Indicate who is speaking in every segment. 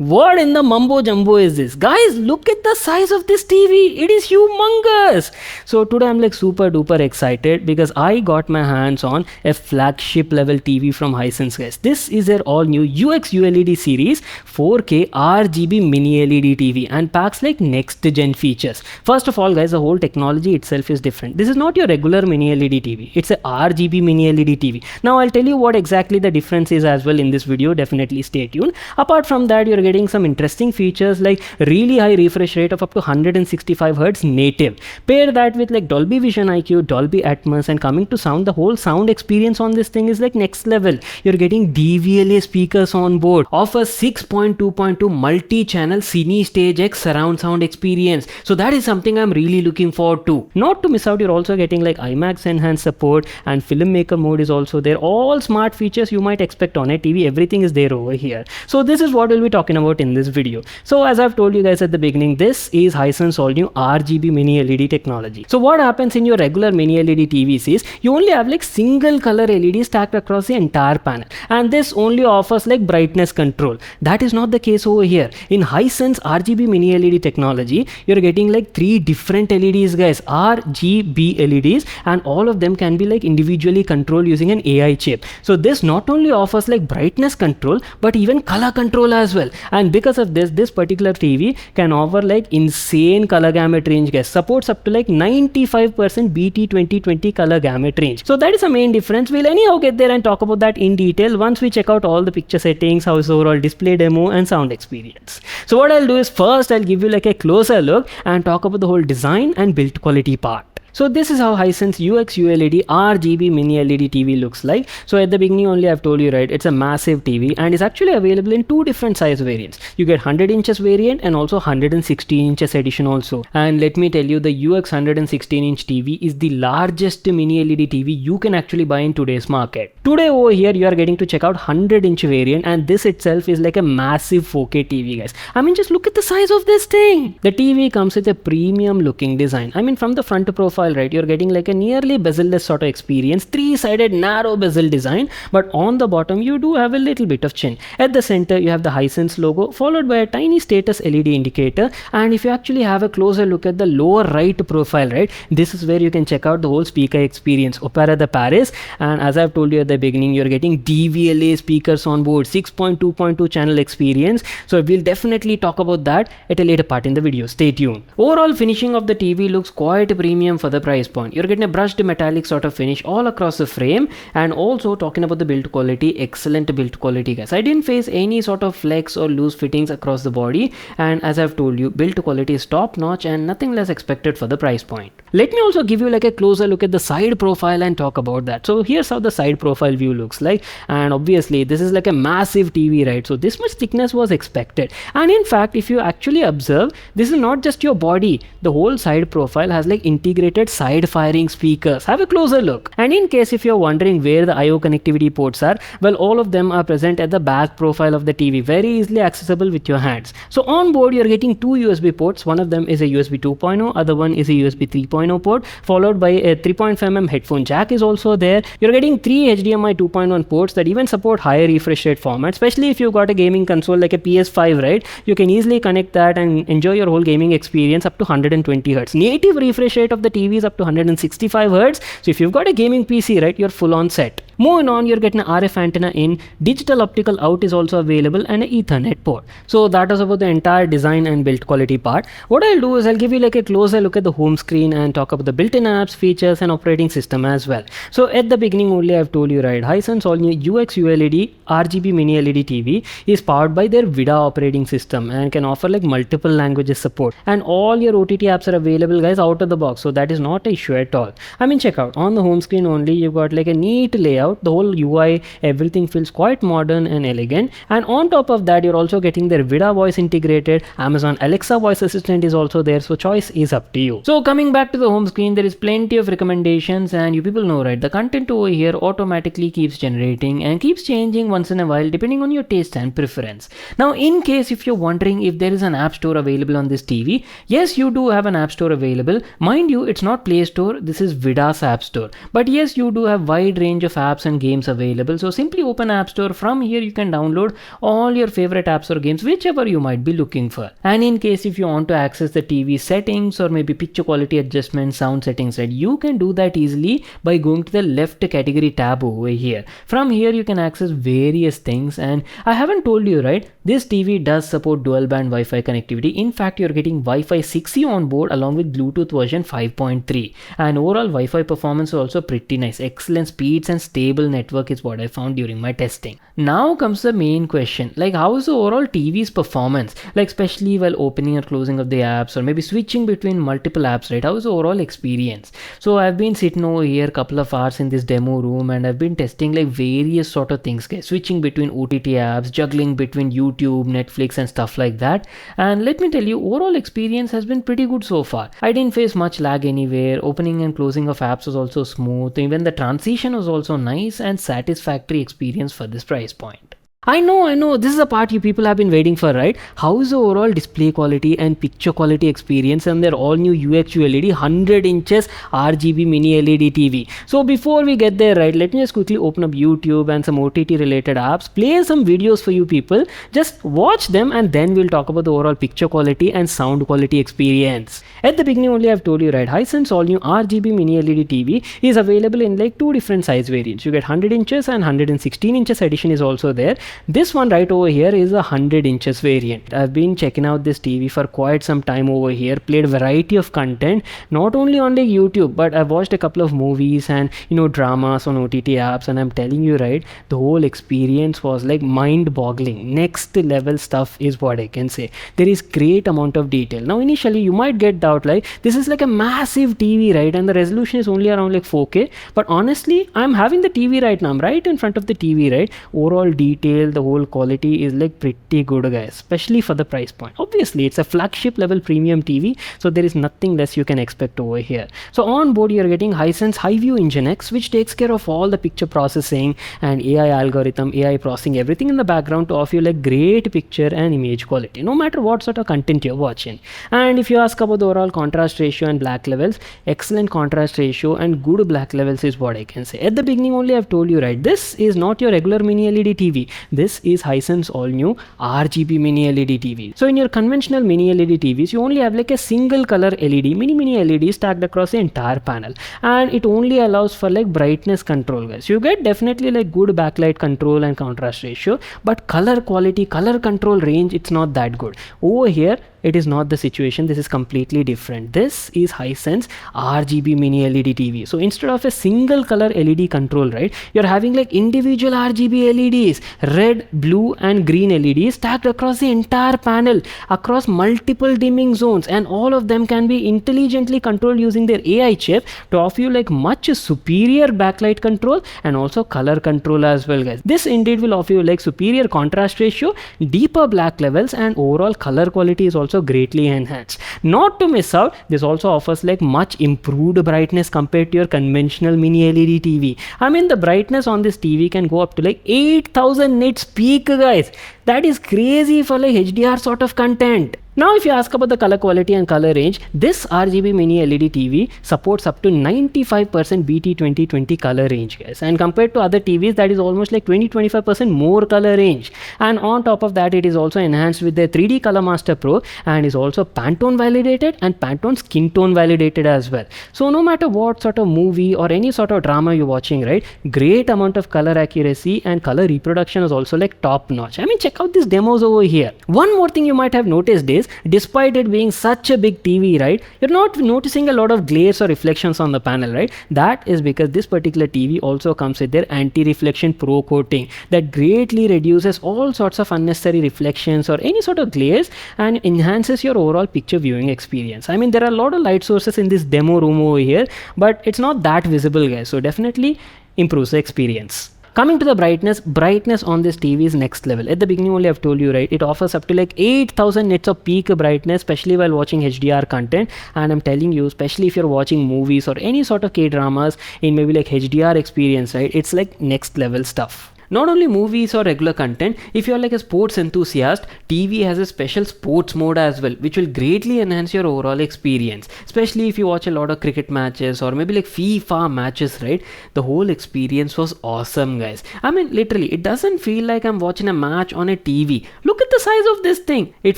Speaker 1: What in the mumbo jumbo is this? Guys, look at the size of this TV. It is humongous. So today I'm like super duper excited because I got my hands on a flagship level TV from Hisense, guys. This is their all new UX ULED series 4K RGB Mini LED TV and packs like next gen features. First of all, guys, the whole technology itself is different. This is not your regular Mini LED TV. It's a RGB Mini LED TV. Now I'll tell you what exactly the difference is as well in this video. Definitely stay tuned. Apart from that, you're getting some interesting features like really high refresh rate of up to 165 Hz native. Pair that with like Dolby Vision IQ, Dolby Atmos, and coming to sound, the whole sound experience on this thing is like next level. You're getting DVLA speakers on board, offers 6.2.2 multi-channel CineStage X surround sound experience. So that is something I'm really looking forward to. Not to miss out, you're also getting like IMAX enhanced support, and filmmaker mode is also there. All smart features you might expect on a TV, everything is there over here. So this is what we'll be talking about in this video. So as I've told you guys at the beginning, this is Hisense all new RGB Mini LED technology. So what happens in your regular Mini LED TVs is you only have like single color LED stacked across the entire panel, and this only offers like brightness control. That is not the case over here. In Hisense RGB Mini LED technology, you're getting like 3 different LEDs, guys, RGB LEDs, and all of them can be like individually controlled using an AI chip. So this not only offers like brightness control but even color control as well. And because of this particular TV can offer like insane color gamut range, guys. Supports up to like 95% BT 2020 color gamut range. So that is the main difference. We'll anyhow get there and talk about that in detail once we check out all the picture settings, how's the overall display demo and sound experience. So what I'll do is first I'll give you like a closer look and talk about the whole design and build quality part. So this is how Hisense UX ULED RGB Mini LED TV looks like. So at the beginning only I've told you, right, it's a massive TV and it's actually available in 2 different size variants. You get 100 inches variant and also 116 inches edition also. And let me tell you, the UX 116 inch TV is the largest Mini LED TV you can actually buy in today's market. Today over here you are getting to check out 100 inch variant, and this itself is like a massive 4K TV, guys. I mean, just look at the size of this thing. The TV comes with a premium looking design. I mean, from the front profile, right, you're getting like a nearly bezel-less sort of experience, 3-sided narrow bezel design, but on the bottom you do have a little bit of chin. At the center you have the Hisense logo followed by a tiny status LED indicator, and if you actually have a closer look at the lower right profile, right, this is where you can check out the whole speaker experience, Opera de Paris. And as I've told you at the beginning, you're getting DVLA speakers on board, 6.2.2 channel experience. So we'll definitely talk about that at a later part in the video. Stay tuned. Overall finishing of the TV looks quite premium for the price point. You're getting a brushed metallic sort of finish all across the frame, and also talking about the build quality, excellent build quality, guys. I didn't face any sort of flex or loose fittings across the body, and as I've told you, build quality is top notch and nothing less expected for the price point. Let me also give you like a closer look at the side profile and talk about that. So here's how the side profile view looks like, and obviously this is like a massive TV, right? So this much thickness was expected, and in fact if you actually observe, this is not just your body. The whole side profile has like integrated side firing speakers. Have a closer look. And in case if you're wondering where the IO connectivity ports are, well, all of them are present at the back profile of the TV, very easily accessible with your hands. So on board you're getting 2 USB ports. One of them is a USB 2.0, other one is a USB 3.0 port, followed by a 3.5mm headphone jack is also there. You're getting 3 HDMI 2.1 ports that even support higher refresh rate format, especially if you've got a gaming console like a PS5, right? You can easily connect that and enjoy your whole gaming experience up to 120 Hz. Native refresh rate of the TV is up to 165 Hz. So if you've got a gaming PC, right, you're full on set. Moving on, you're getting an RF antenna in, digital optical out is also available, and an Ethernet port. So that is about the entire design and build quality part. What I'll do is I'll give you like a closer look at the home screen and talk about the built-in apps, features and operating system as well. So at the beginning only I've told you, right, Hisense all new UX ULED RGB Mini LED TV is powered by their VIDA operating system and can offer like multiple languages support, and all your OTT apps are available, guys, out of the box. So that is not an issue at all. I mean, check out on the home screen only, you've got like a neat layout. The whole UI, everything feels quite modern and elegant, and on top of that you're also getting their VIDA voice integrated. Amazon Alexa voice assistant is also there, so choice is up to you. So coming back to the home screen, there is plenty of recommendations, and you people know, right? The content over here automatically keeps generating and keeps changing once in a while depending on your taste and preference. Now, in case if you're wondering if there is an app store available on this TV, yes, you do have an app store available. Mind you, it's not Play Store, this is Vida's app store. But yes, you do have wide range of apps and games available. So simply open App Store. From here, you can download all your favorite apps or games, whichever you might be looking for. And in case if you want to access the TV settings or maybe picture quality adjustment, sound settings, right, you can do that easily by going to the left category tab over here. From here, you can access various things. And I haven't told you, right, this TV does support dual band Wi-Fi connectivity. In fact, you're getting Wi-Fi 6E on board along with Bluetooth version 5.3. And overall Wi-Fi performance is also pretty nice. Excellent speeds and stable network is what I found during my testing. Now comes the main question, like how is the overall TV's performance, like especially while opening or closing of the apps or maybe switching between multiple apps, right? How is the overall experience? So I've been sitting over here a couple of hours in this demo room and I've been testing like various sort of things, guys, switching between OTT apps, juggling between YouTube, Netflix and stuff like that. And let me tell you, overall experience has been pretty good so far. I didn't face much lag anywhere. Opening and closing of apps was also smooth. Even the transition was also nice and satisfactory experience for this price point. I know, this is the part you people have been waiting for, right? How is the overall display quality and picture quality experience on their all new UX ULED 100 inches RGB mini LED TV? So before we get there, right, let me just quickly open up YouTube and some OTT related apps, play some videos for you people, just watch them and then we'll talk about the overall picture quality and sound quality experience. At the beginning only I've told you, right, Hisense all new RGB mini LED TV is available in like two different size variants. You get 100 inches and 116 inches edition is also there. This one right over here is a 100 inches variant. I've been checking out this TV for quite some time over here, played a variety of content, not only on like YouTube, but I've watched a couple of movies and dramas on OTT apps, and I'm telling you, right, the whole experience was like mind-boggling. Next level stuff is what I can say. There is great amount of detail. Now initially you might get doubt like this is like a massive TV, right, and the resolution is only around like 4K, but honestly I'm having the TV right now, I'm right in front of the TV, right? Overall detail, the whole quality is like pretty good, guys, especially for the price point. Obviously it's a flagship level premium TV, so there is nothing less you can expect over here. So on board you're getting Hisense HiView Engine X, which takes care of all the picture processing and AI algorithm, AI processing, everything in the background to offer you like great picture and image quality no matter what sort of content you're watching. And if you ask about the overall contrast ratio and black levels, excellent contrast ratio and good black levels is what I can say. At the beginning only I've told you, right, this is not your regular mini LED TV. This is Hisense all new RGB mini LED TV. So in your conventional mini LED TVs, you only have like a single color LED, mini LED stacked across the entire panel, and it only allows for like brightness control, guys. You get definitely like good backlight control and contrast ratio, but color quality, color control range, it's not that good. Over here it is not the situation. This is completely different. This is Hisense RGB mini LED TV. So instead of a single color LED control, right, you're having like individual RGB LEDs, red, blue and green LEDs stacked across the entire panel across multiple dimming zones, and all of them can be intelligently controlled using their AI chip to offer you like much superior backlight control and also color control as well, guys. This indeed will offer you like superior contrast ratio, deeper black levels, and overall color quality is also greatly enhanced. Not to miss out, this also offers like much improved brightness compared to your conventional mini LED TV. I mean, the brightness on this TV can go up to like 8000 nits peak, guys. That is crazy for like HDR sort of content. Now if you ask about the color quality and color range, this RGB mini LED TV supports up to 95% BT 2020 color range, guys, and compared to other TVs that is almost like 20-25% more color range. And on top of that, it is also enhanced with the 3D Color Master Pro and is also Pantone validated and Pantone skin tone validated as well. So no matter what sort of movie or any sort of drama you're watching, right, great amount of color accuracy and color reproduction is also like top notch. I mean, check out these demos over here. One more thing you might have noticed is, despite it being such a big TV, right, you're not noticing a lot of glares or reflections on the panel, right? That is because this particular TV also comes with their anti-reflection pro coating that greatly reduces all sorts of unnecessary reflections or any sort of glares and enhances your overall picture viewing experience. I mean, there are a lot of light sources in this demo room over here, but it's not that visible, guys, so definitely improves the experience. Coming to the brightness on this TV is next level. At the beginning only I've told you, right, it offers up to like 8000 nits of peak brightness, especially while watching HDR content. And I'm telling you, especially if you're watching movies or any sort of K-dramas in maybe like HDR experience, right, it's like next level stuff. Not only movies or regular content, if you're like a sports enthusiast, TV has a special sports mode as well, which will greatly enhance your overall experience. Especially if you watch a lot of cricket matches or maybe like FIFA matches, right? The whole experience was awesome, guys. I mean, literally, it doesn't feel like I'm watching a match on a TV. Look at the size of this thing. It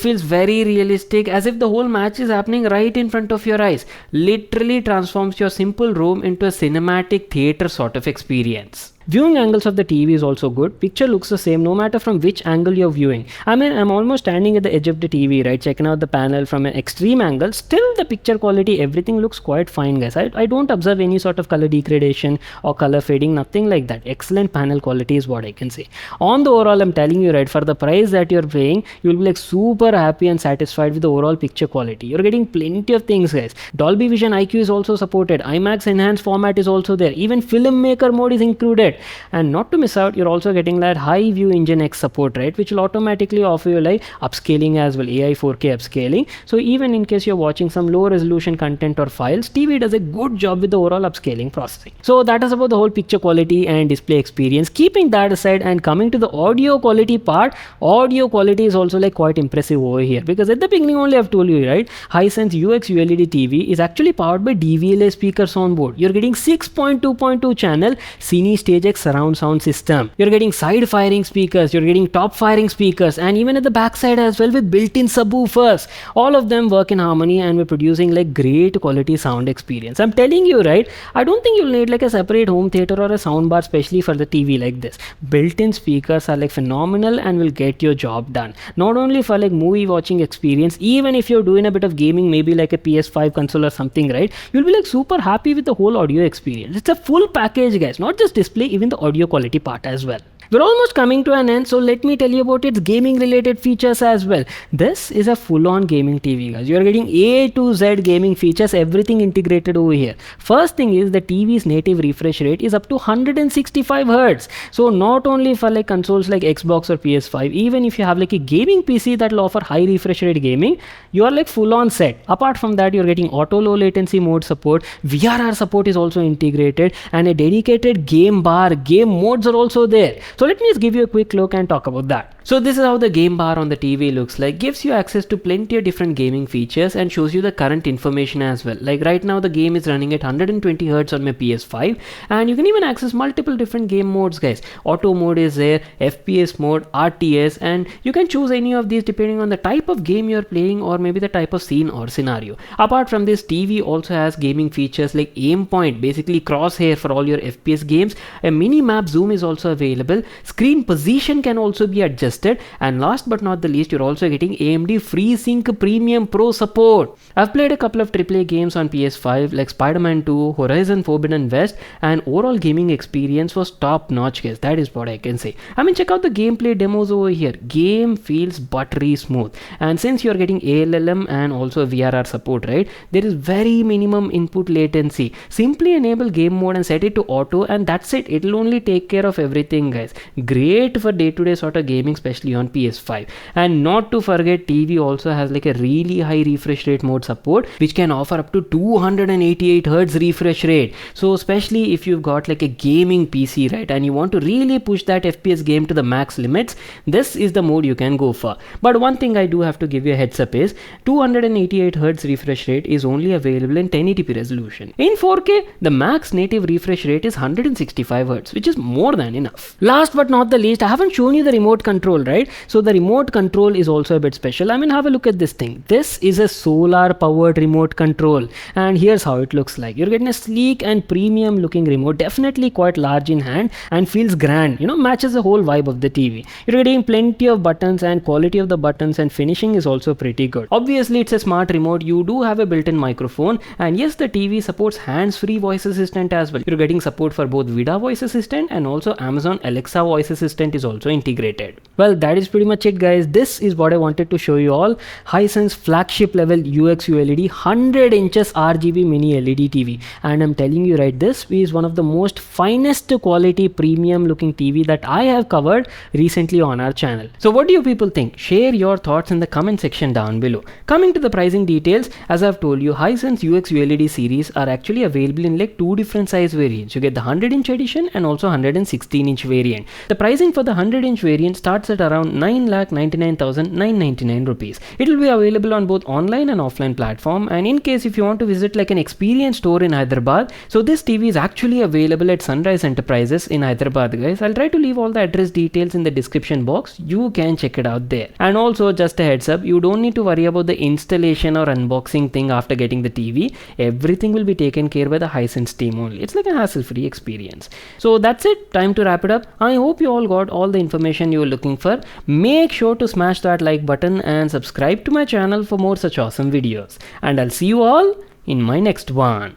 Speaker 1: feels very realistic, as if the whole match is happening right in front of your eyes. Literally transforms your simple room into a cinematic theater sort of experience. Viewing angles of the TV is also good. Picture looks the same no matter from which angle you're viewing. I mean, I'm almost standing at the edge of the TV, right, checking out the panel from an extreme angle. Still, the picture quality, everything looks quite fine, guys. I don't observe any sort of color degradation or color fading, nothing like that. Excellent panel quality is what I can say. On the overall, I'm telling you, right, for the price that you're paying, you'll be like super happy and satisfied with the overall picture quality. You're getting plenty of things, guys. Dolby Vision IQ is also supported. IMAX enhanced format is also there. Even filmmaker mode is included. And not to miss out, you're also getting that high view engine X support, right, which will automatically offer you like upscaling as well, AI 4K upscaling. So even in case you're watching some low resolution content or files, TV does a good job with the overall upscaling processing. So that is about the whole picture quality and display experience. Keeping that aside and coming to the audio quality part, audio quality is also like quite impressive over here, because at the beginning only I've told you, right, Hisense UX ULED TV is actually powered by DVLA speakers on board. You're getting 6.2.2 channel CineStage surround sound system. You're getting side firing speakers, you're getting top firing speakers, and even at the back side as well with built-in subwoofers. All of them work in harmony and we're producing like great quality sound experience. I'm telling you, right, I don't think you'll need like a separate home theater or a sound bar especially for the TV like this. Built-in speakers are like phenomenal and will get your job done. Not only for like movie watching experience, even if you're doing a bit of gaming, maybe like a PS5 console or something, right, you'll be like super happy with the whole audio experience. It's a full package, guys, not just display, even the audio quality part as well. We're almost coming to an end, so let me tell you about its gaming related features as well. This is a full-on gaming TV, guys. You're getting A to Z gaming features, everything integrated over here. First thing is the TV's native refresh rate is up to 165 Hz. So not only for like consoles like Xbox or PS5, even if you have like a gaming PC that will offer high refresh rate gaming, you are like full-on set. Apart from that, you're getting auto low latency mode support, VRR support is also integrated, and a dedicated game bar, game modes are also there. So let me just give you a quick look and talk about that. So this is how the game bar on the TV looks like. Gives you access to plenty of different gaming features and shows you the current information as well. Like right now the game is running at 120 Hz on my PS5, and you can even access multiple different game modes, guys. Auto mode is there, FPS mode, RTS, and you can choose any of these depending on the type of game you're playing or maybe the type of scene or scenario. Apart from this, TV also has gaming features like aim point, basically crosshair for all your FPS games. A mini map zoom is also available. Screen position can also be adjusted, and last but not the least, you're also getting AMD FreeSync Premium Pro support. I've played a couple of AAA games on PS5 like Spider-Man 2, Horizon Forbidden West, and overall gaming experience was top notch, guys. That is what I can say. I mean, check out the gameplay demos over here. Game feels buttery smooth, and since you're getting ALLM and also VRR support, right, there is very minimum input latency. Simply enable game mode and set it to auto, and that's it. It'll only take care of everything, guys. Great for day-to-day sort of gaming, especially on PS5. And not to forget, TV also has like a really high refresh rate mode support, which can offer up to 288 Hz refresh rate. So especially if you've got like a gaming PC, right, and you want to really push that FPS game to the max limits, this is the mode you can go for. But one thing I do have to give you a heads up is 288 Hz refresh rate is only available in 1080p resolution. In 4K, the max native refresh rate is 165 Hz, which is more than enough. Last but not the least, I haven't shown you the remote control, right? So the remote control is also a bit special. I mean, have a look at this thing. This is a solar powered remote control, and here's how it looks like. You're getting a sleek and premium looking remote, definitely quite large in hand and feels grand, you know, matches the whole vibe of the TV. You're getting plenty of buttons, and quality of the buttons and finishing is also pretty good. Obviously, it's a smart remote. You do have a built-in microphone, and yes, the TV supports hands-free voice assistant as well. You're getting support for both Vida voice assistant and also Amazon Alexa voice assistant is also integrated. Well, Well, that is pretty much it, guys. This is what I wanted to show you all. Hisense flagship level UX ULED 100 inches RGB mini LED TV, and I'm telling you right, this is one of the most finest quality premium looking TV that I have covered recently on our channel. So what do you people think? Share your thoughts in the comment section down below. Coming to the pricing details, as I've told you, Hisense UX ULED series are actually available in like two different size variants. You get the 100-inch edition and also 116-inch variant. The pricing for the 100-inch variant starts at around 9,99,999 rupees. It will be available on both online and offline platform, and in case if you want to visit like an experience store in Hyderabad, so this TV is actually available at Sunrise Enterprises in Hyderabad, guys. I'll try to leave all the address details in the description box. You can check it out there. And also just a heads up, you don't need to worry about the installation or unboxing thing after getting the TV. Everything will be taken care by the Hisense team only. It's like a hassle-free experience. So that's it. Time to wrap it up. I hope you all got all the information you were looking for. Make sure to smash that like button and subscribe to my channel for more such awesome videos. And I'll see you all in my next one.